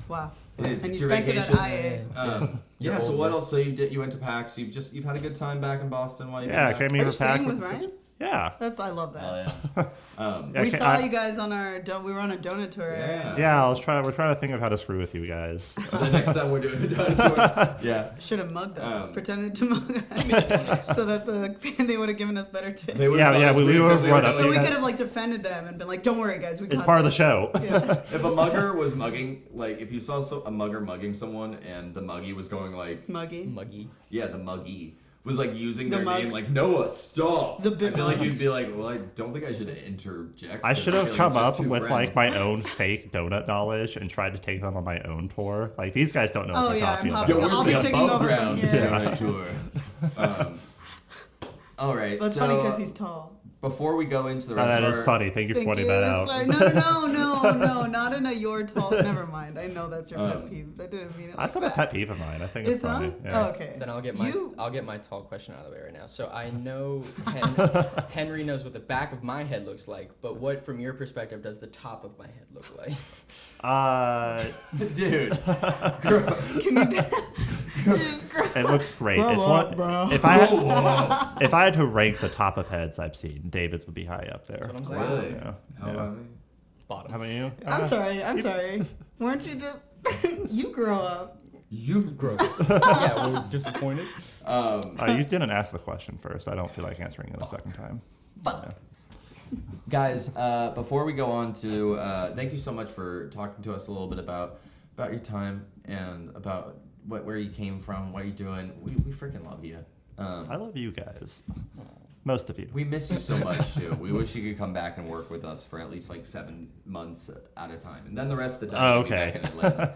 Wow. It is. And It's you your spent it at vacation. IA. Yeah. So what else? So you went to PAX. You had a good time back in Boston while you Yeah, I were came back? here Are you for PAX. staying with Ryan? Yeah. I love that. Hell yeah. Yeah, We okay, saw I- you guys on we were on a donut tour. Yeah. Yeah, we're trying to think of how to screw with you guys. The next time we're doing a donut tour. Yeah. Should have mugged us. Um, Pretended to mug us. So that they would have given us better tips. They would've Yeah, thought yeah, it's we weird would've because they run were up- So like- we could have like defended them and been like, "Don't worry, guys, we It's got part of the this." show. Yeah. If a mugger was mugging, like if you saw a mugger mugging someone and the muggy was going like, Muggy. Muggy. yeah, the muggy was like using The their mug- name like Noah, stop. The I big feel like mug. you'd be like, well, I don't think I should interject. I because should feel have like come it's just up two with like friends. my own fake donut knowledge and tried to take them on my own tour. Like these guys don't know Oh, what they're yeah, talking I'm about. Yo, hopping- where's I'll be the taking above over from ground here. donut tour? All right. That's so, funny because he's tall. Before we go into the Oh, rest that of is our, funny. Thank you for Thank pointing you. that out. Sorry. No, not in a your tall. Never mind. I know that's your pet peeve. I didn't mean it. That's like not a that. pet peeve of mine. I think it's funny. not? Yeah. Oh, okay. Then I'll get my tall question out of the way right now. So I know Henry knows what the back of my head looks like, but what, from your perspective, does the top of my head look like? dude. Can you just grow- It looks great. Grow It's up, one. bro. If I had to rank the top of heads I've seen, David's would be high up there. That's what I'm saying. Really? Yeah. How Yeah. about me? Bottom. How about you? I'm sorry. Weren't you just you grow up? You Gross. Yeah, we're disappointed. You didn't ask the question first. I don't feel like answering it a second time. Yeah. Guys, before we go on to, thank you so much for talking to us a little bit about your time and about where you came from, what you're doing. We freaking love you. I love you guys. Most of you. We miss you so much too. We wish you could come back and work with us for at least like 7 months at a time, and then the rest of the time. Oh, you'll be okay. back in Atlanta.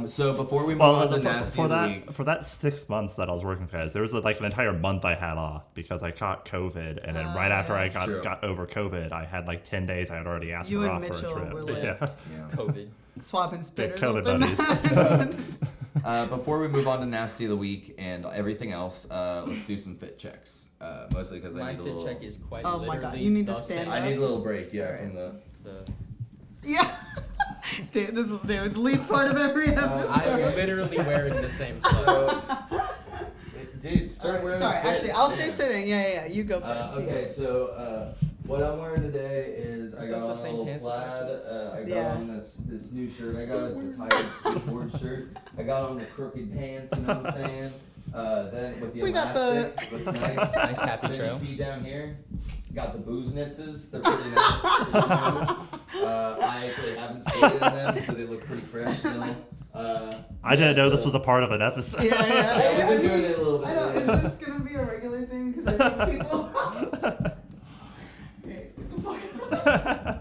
So before we move Well, on to Nasty for of the that Week, for that 6 months that I was working with guys, there was like an entire month I had off because I caught COVID, and then right after I True. got over COVID, I had like 10 days I had already asked You for and off Mitchell for a trip. were like- Yeah. yeah. COVID. Swapping spitters. COVID open. buddies. Before we move on to Nasty of the Week and everything else, let's do some fit checks. Mostly because I My need a fit little. check is quite Oh my literally God, you need to the stand same. up. I need a little break. Yeah, Alright. from the. Yeah. Dude, this is David's least part of every I'm episode. literally wearing the same clothes. Dude, start Alright, wearing. sorry, fits, actually, I'll stay man. sitting. Yeah. You go first. Okay, so what I'm wearing today is I Does got the on a same little pants as last plaid. I got Yeah. on this new shirt I got. It's a tired skateboard shirt. I got on the crooked pants. You know what I'm saying? Then with the We got the- elastic, looks nice. Nice happy Then trail. you see down here, got the booznitzes. They're pretty nice. Pretty new. I actually haven't skated in them, so they look pretty fresh still. I didn't know this was a part of an episode. Yeah. Yeah, we've been doing it a little bit. I know. Is this gonna be a regular thing? Because I think people. Okay, get the fuck out.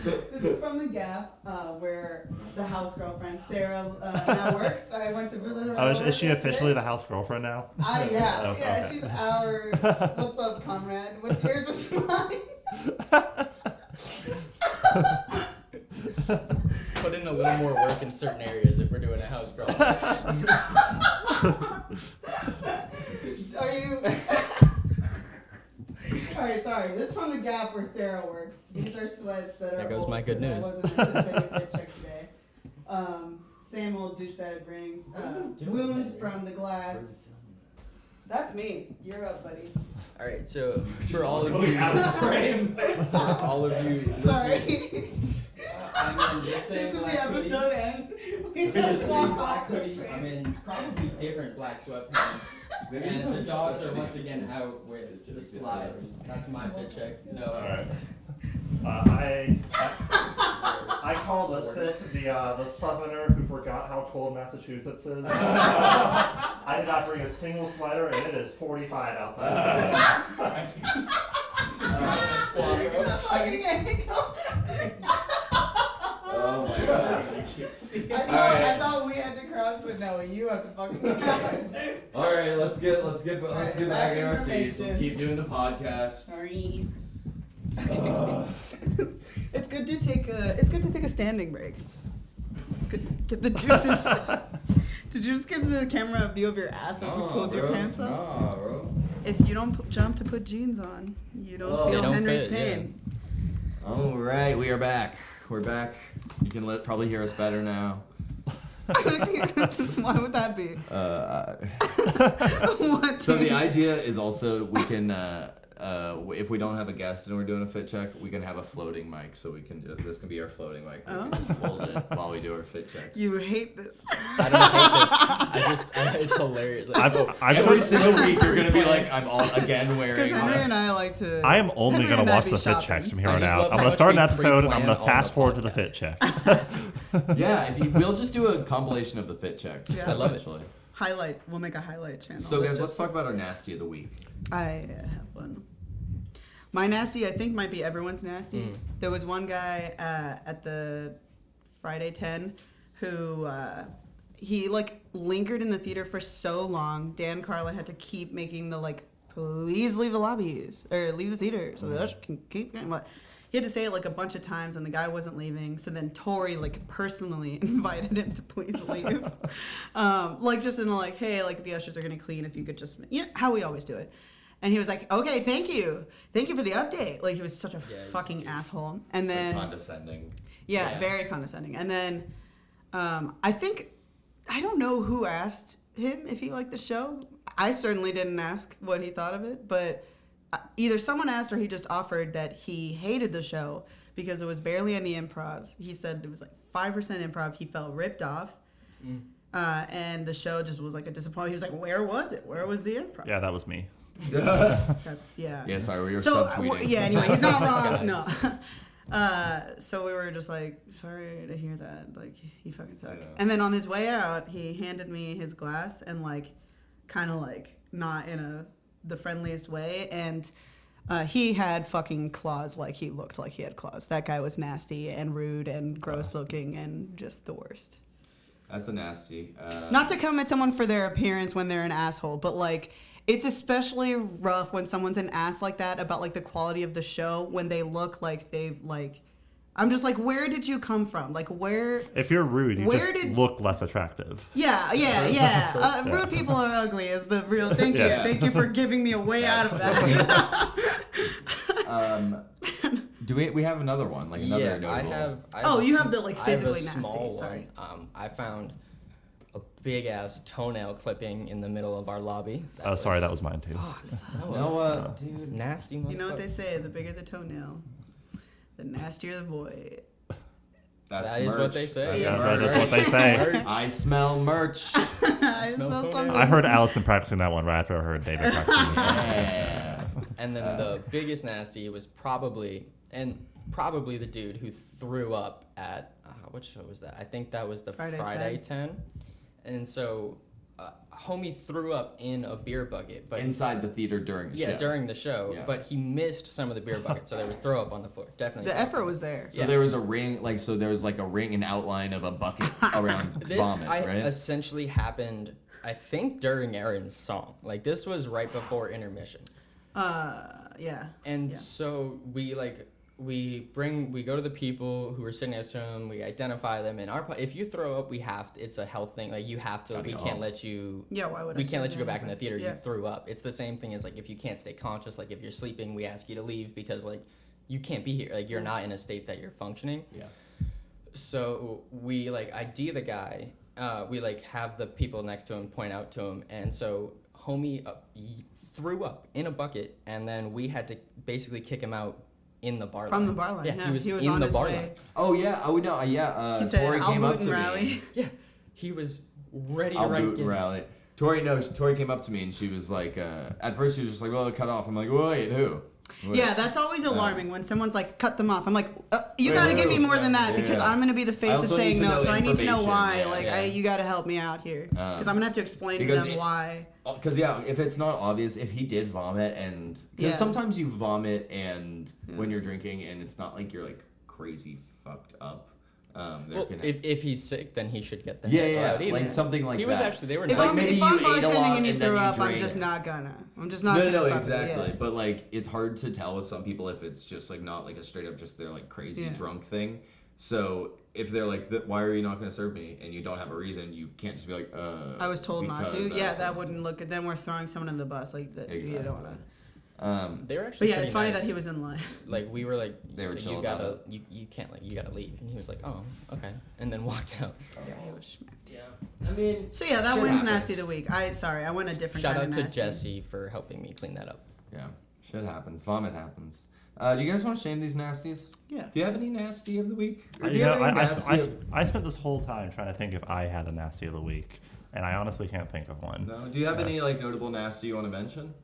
This is from the Gap, where the house girlfriend Sarah now works. I went to visit her. Oh, at work is she officially yesterday. the house girlfriend now? Yeah. Oh, Yeah, okay. she's our. What's up, comrade? What's yours is mine. Put in a little more work in certain areas if we're doing a house girl. Are you? Alright, sorry. This is from the Gap where Sarah works. These are sweats that are. There goes old my good because news. I wasn't anticipating a fit check today. Same old douchebag rings. Wound from the glass. That's me. You're up, buddy. All right, so for all of you, for all of you listening, Sorry. I'm in the This same is black the episode end. We hoodie. The just same walk black off. hoodie. I'm in probably different black sweatpants. And the dogs are once again out with the slides. That's my fit check. No. All right. I call this fit the southerner who forgot how cold Massachusetts is. I did not bring a single sweater, and it is 45 outside. Fucking angle. Oh my god. I thought we had to crouch, but no, you have to fucking crouch. All right, let's get back in our seats. Let's information. keep doing the podcast. Sorry. It's good to take a standing break. It's good to get the juices. Did you just give the camera a view of your ass as you pulled your pants up? Nah, bro. If you don't jump to put jeans on, you don't Oh. feel They don't Henry's fit, pain. All right, we are back. We're back. You can probably hear us better now. Why would that be? What So the jeans? idea is also we can, if we don't have a guest and we're doing a fit check, we can have a floating mic. So we can this can be our floating mic. We can just hold it while we do our fit checks. You hate this. I don't hate this. It's hilarious. Like, Every single week you're gonna be like, I'm all again Because wearing. Henry and I like to. I am only Henry going and to I watch be the fit shopping. checks from here I on just out. love I'm how going to start an much we episode, and I'm going to pre-plan all fast the forward to the podcasts. fit check. Yeah, we'll just do a compilation of the fit checks. Yeah. I love it. eventually. Highlight. We'll make a highlight channel. So that's guys, let's just- talk about our nasty of the week. I have one. My nasty, I think, might be everyone's nasty. There was one guy at the Friday 10 who he like lingered in the theater for so long. Dan Carlin had to keep making the like, please leave the lobbies or leave the theater so the usher can keep getting what. He had to say it like a bunch of times, and the guy wasn't leaving. So then Tori like personally invited him to please leave, like just in a like, hey, like the ushers are gonna clean if you could just, you know how we always do it. And he was like, okay, thank you for the update. Like he was such a fucking asshole. And So then condescending. yeah, very condescending. And then I don't know who asked him if he liked the show. I certainly didn't ask what he thought of it, but either someone asked or he just offered that he hated the show because it was barely any improv. He said it was like 5% improv. He felt ripped off. And the show just was like a disappointment. He was like, where was it? Where was the improv? Yeah, that was me. That's, yeah. Yeah, sorry, we were So, subtweeting. yeah, anyway, he's not wrong. Guys. No. So we were just like, sorry to hear that. Like, he fucking sucked. Yeah. And then on his way out, he handed me his glass and, like, kind of, like, not in the friendliest way. And he had fucking claws. Like, he looked like he had claws. That guy was nasty and rude and gross looking and just the worst. That's a nasty. Not to come at someone for their appearance when they're an asshole, but, like, it's especially rough when someone's an ass like that about, like, the quality of the show when they look like they've, like... I'm just like, where did you come from? Like, where... If you're rude, you Where just did- look less attractive. Yeah. Rude people are ugly is the real... Thank you. Yeah. Thank you for giving me a way out of that. Do we have another one? Like another yeah, notable. I Oh, a you s- have the, like, I have a physically nasty, small sorry. one. I found a big ass toenail clipping in the middle of our lobby. Oh, sorry, that was mine too. Noah, dude. Nasty motherfucker. You know what they say, the bigger the toenail, the nastier the boy. That's That is what merch. they say. That's Yeah, merch. That's what they say. I smell merch. I Smell saw toenail. something. I heard Alison practicing that one right after I heard David practicing this one. Yeah. And then the biggest nasty was probably the dude who threw up at what show was that? I think that was the Friday 10. And so homie threw up in a beer bucket, but Inside the theater during the show. during the show, Yeah. but he missed some of the beer buckets, so there was throw up on the floor. Definitely. The effort was there. So Yeah. there was a ring, like, so there was like a ring, an outline of a bucket around This vomit, right? essentially happened, I think, during Aaron's song. Like this was right before intermission. Yeah. And Yeah. so we go to the people who are sitting next to him, we identify them, and if you throw up, it's a health thing. Like you have to, Gotta we go can't home. let you. Yeah, why would I We say can't let you that? go back in the theater. Yeah. You threw up. It's the same thing as like if you can't stay conscious. Like if you're sleeping, we ask you to leave because like you can't be here. Like you're not in a state that you're functioning. Yeah. So we like ID the guy. We like have the people next to him point out to him, and so homie threw up in a bucket, and then we had to basically kick him out in the bar line. From the bar line, yeah. He was He was in on the his bar way. line. Oh yeah. Oh no. Yeah. He said, Tori "I'll came boot up and to rally." me. Yeah, he was ready to I'll write boot and in. rally. Tori came up to me and she was like, at first she was just like, well, cut off. I'm like, wait, who? Wait. Yeah, that's always alarming when someone's like, cut them off. I'm like, you Wait, gotta wait, give me wait. more than that Yeah. because I'm gonna be the I face of also saying need to no, know so I need to know information, why. yeah. Like, Yeah. you gotta help me out here because I'm gonna have to explain to because them why. Because if it's not obvious, if he did vomit and because Yeah. sometimes you vomit and when you're drinking and it's not like you're like crazy fucked up. Well, if he's sick, then he should get the yeah, hell yeah, out either. like something like He that. was actually, they were If nice. I'm, maybe if I'm you ate a bartending lot and you and then threw you up, I'm drained just it. not gonna. I'm just not No, gonna. no, fuck with it, exactly. yeah. But like, it's hard to tell with some people if it's just like not like a straight up just their like crazy Yeah. drunk thing. So if they're like, why are you not going to serve me? And you don't have a reason, you can't just be like, I was told not because to. I Yeah, was that told wouldn't look good. Then we're throwing someone in the bus. Like, that, you Exactly. don't wanna. They were But actually yeah, it's funny nice. that he was in line. Like, we were like, They were chill you about gotta, you can't, like, you gotta leave. And he was like, oh, okay. And then walked out. Yeah, he was smacked. Yeah. I mean, So yeah, that shit wins happens. nasty of the week. I went a different Shout kind out of to nasty. Jesse for helping me clean that up. Yeah, shit happens. Vomit happens. Do you guys want to shame these nasties? Yeah. Do you have any nasty of the week? Or do You you know, have any I, nasty of- I spent this whole time trying to think if I had a nasty of the week, and I honestly can't think of one. No. Do you have any like notable nasty you want to mention?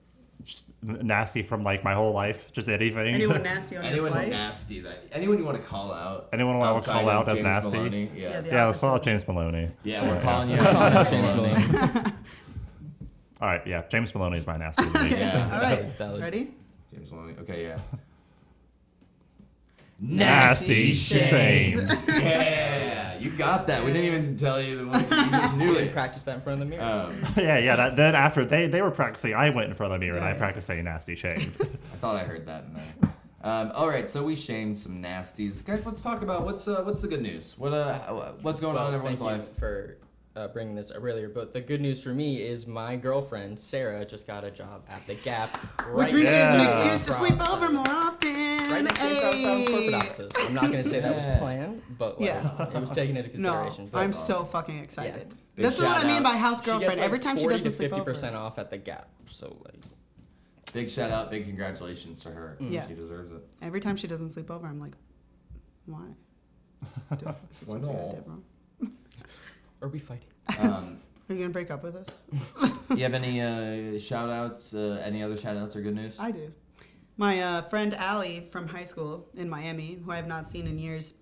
Just nasty from like my whole life, just anything. Anyone nasty on your Anyone flight? nasty that anyone you want to call out? Anyone I want to outside call of out as James nasty? Maloney? Yeah, Yeah. the Yeah, let's call out opposite. James Maloney. Yeah, we're Yeah. calling you Calling out, out James James Maloney. All right, yeah, James Maloney is my nasty of the week. Yeah. All right. Valid. Ready? James Maloney. Okay, yeah. Nasty shame. Yeah, you got that. We didn't even tell you the one. You just knew We it. practiced that in front of the mirror. yeah. Then after they were practicing, I went in front of the mirror and I Right. practiced saying nasty shame. I thought I heard that in there. All right, so we shamed some nasties, guys. Let's talk about what's the good news. What's going on in everyone's thank life? you for bringing this up earlier, but the good news for me is my girlfriend Sarah just got a job at the Gap. Which right means she has an Yeah. excuse to sleep over more often. Right next to Improv Asylum corporate Hey. offices. I'm not gonna say that was Yeah. planned, but like, Yeah. it was taken into No, consideration. But I'm it's so fucking excited. Yeah. Big That's what shout I mean out. by house She girlfriend. gets, like, Every time she 40 doesn't to sleep 50% over. off at the Gap. So like, Big shout out, big congratulations to her. Yeah. She deserves it. Every time she doesn't sleep over, I'm like, why? This is Why something I not? did wrong. are we fighting? Are you gonna break up with us? You have any shout outs? Any other shout outs or good news? I do. My friend Allie from high school in Miami, who I have not seen in years,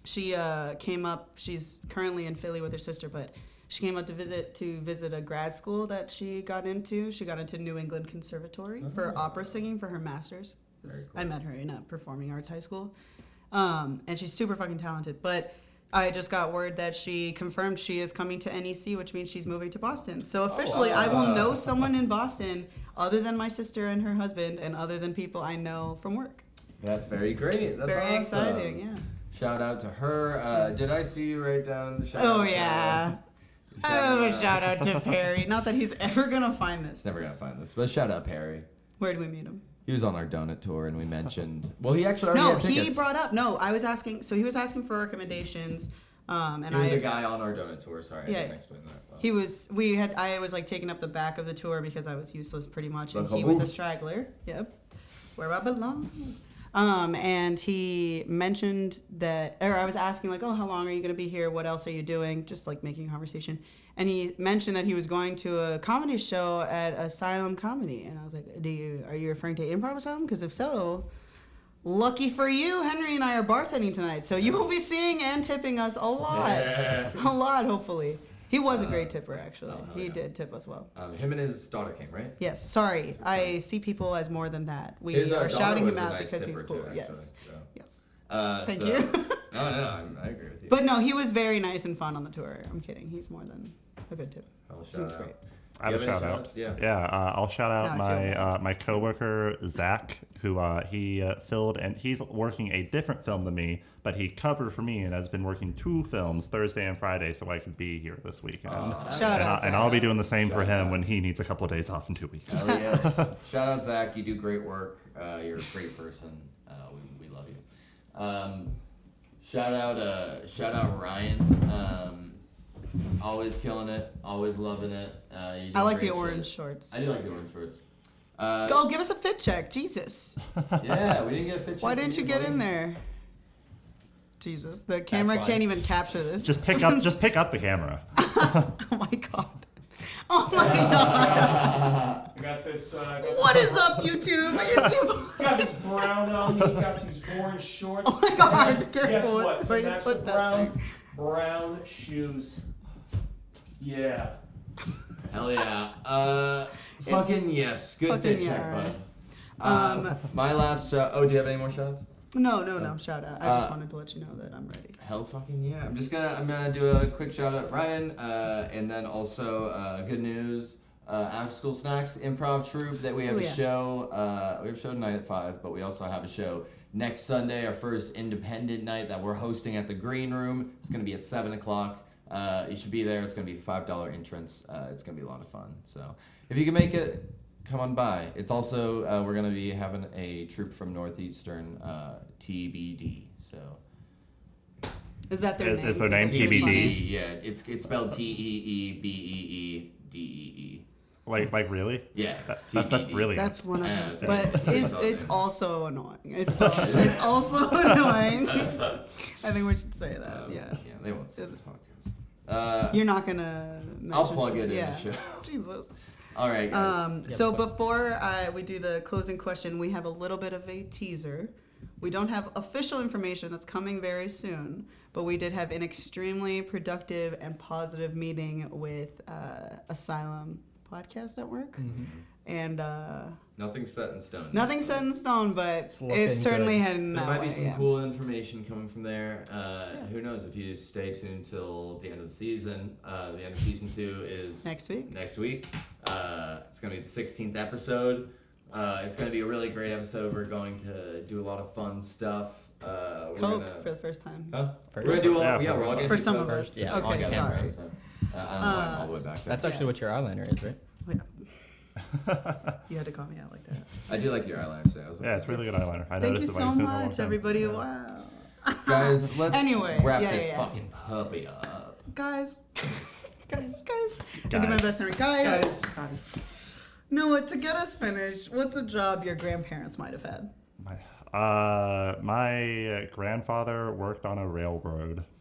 she came up. She's currently in Philly with her sister, but she came up to visit a grad school that she got into. She got into New England Conservatory for opera singing for her master's. Very cool. I met her in a performing arts high school, and she's super fucking talented. But I just got word that she confirmed she is coming to NEC, which means she's moving to Boston. So officially, I will know someone in Boston other than my sister and her husband, and other than people I know from work. That's very great. That's Very awesome. exciting, yeah. Shout out to her. Did I see you write down? Shout Oh out to- yeah. Oh, shout out to Perry. Not that he's ever gonna find this. It's never gonna find this, but shout out Perry. Where did we meet him? He was on our donut tour, and we mentioned. Well, he actually already No, had he tickets. brought up. No, I was asking. So he was asking for recommendations, and He was I. a guy on our donut tour. Sorry, Yeah. I didn't explain that. Well. He was. We had. I was like taking up the back of the tour because I was useless pretty much, and The he was a caboose. straggler. Yep, where I belong. And he mentioned that, or I was asking like, oh, how long are you gonna be here? What else are you doing? Just like making conversation. And he mentioned that he was going to a comedy show at Asylum Comedy, and I was like, are you referring to Improv Asylum? Because if so, lucky for you, Henry and I are bartending tonight, so you will be seeing and tipping us a lot, a lot, hopefully. He was a great tipper, actually. Oh, He yeah. did tip us well. Him and his daughter came, right? Yes, sorry, I see people as more than that. We His, are daughter shouting was him a out nice because he's tipper, cool. too, actually, Yes, so. yes. Thank you. No, I agree with you. But no, he was very nice and fun on the tour. I'm kidding. He's more than a good tip. I'll He shout was out. great. I have a Do you have shout any out. shout-outs? Yeah. Yeah, I'll shout out Now I feel my bad. my coworker Zach, who he filled, and he's working a different film than me, but he covered for me and has been working 2 films, Thursday and Friday, so I could be here this weekend. Shout out, And I'll be doing the same for Shout out, him Zach. when he needs a couple of days off in 2 weeks. Hell yes. Shout out Zach, you do great work. You're a great person. We love you. Shout out Ryan. Always killing it. Always loving it. You do I like the great orange shit. shorts. I do like the orange shorts. Go give us a fit check, Jesus. Yeah, we didn't get a fit check. Why didn't you get in there? Jesus, the camera why. can't even capture this. Just pick up the camera. Oh my god. Oh my god. I got this. What is up, YouTube? It's Got this brown on me. Got these orange shorts. Oh my god. Guess Careful what? where To you match the put that thing. brown shoes. Yeah. Hell yeah. Fucking yes. Good fucking fit check, yeah. bud. My last shout. Oh, do you have any more shouts? No. Shout out. I just wanted to let you know that I'm ready. Hell fucking yeah. I'm gonna do a quick shout out Ryan, and then also good news. After School Snacks Improv Troupe that we have Oh, a yeah. show. We have a show tonight at 5, but we also have a show next Sunday, our first independent night that we're hosting at the Green Room. It's gonna be at 7 o'clock. You should be there. It's gonna be $5 entrance. It's gonna be a lot of fun. So if you can make it, come on by. It's also we're gonna be having a troupe from Northeastern, TBD. So Is that their name? Is their name Because it's TBD? funny. yeah, it's spelled TEEBEEDEE. Like really? Yeah, it's That's TBD. brilliant. That's one of Yeah, them. it's But okay. it's also annoying. It's also annoying. I think we should say that. Yeah. Yeah, they won't see this podcast. You're not gonna. I'll mention plug it in yeah. the show. Jesus. All right, guys. So before we do the closing question, we have a little bit of a teaser. We don't have official information that's coming very soon, but we did have an extremely productive and positive meeting with Asylum Podcast Network. Mm-hmm. And Nothing's set in stone. nothing's set in stone, but It's it looking certainly good. heading There that might way. be some yeah. cool information coming from there. Who knows? If you stay tuned till the end of the season, the end of season 2 is Next week. Next week. It's going to be the 16th episode. It's going to be a really great episode. We're going to do a lot of fun stuff. We're Coke gonna, for the first time. Huh? First. We're going to do all. Yeah, Yeah, we're all getting For some Coke of first. us. Yeah, I'll Okay, get it sorry. first, so. I don't know why I'm all the way back there. That's actually what your eyeliner is, right? You had to call me out like that. I do like your eyeliner today. Yeah, it's really good eyeliner. I Thank you noticed it so like, as soon as I much, walked in. everybody. Yeah. Wow. Guys, let's Anyway, wrap yeah, this yeah. fucking puppy up. Guys. Guys. I do my best, Henry. Guys. Noah, to get us finished, what's a job your grandparents might have had? My grandfather worked on a railroad.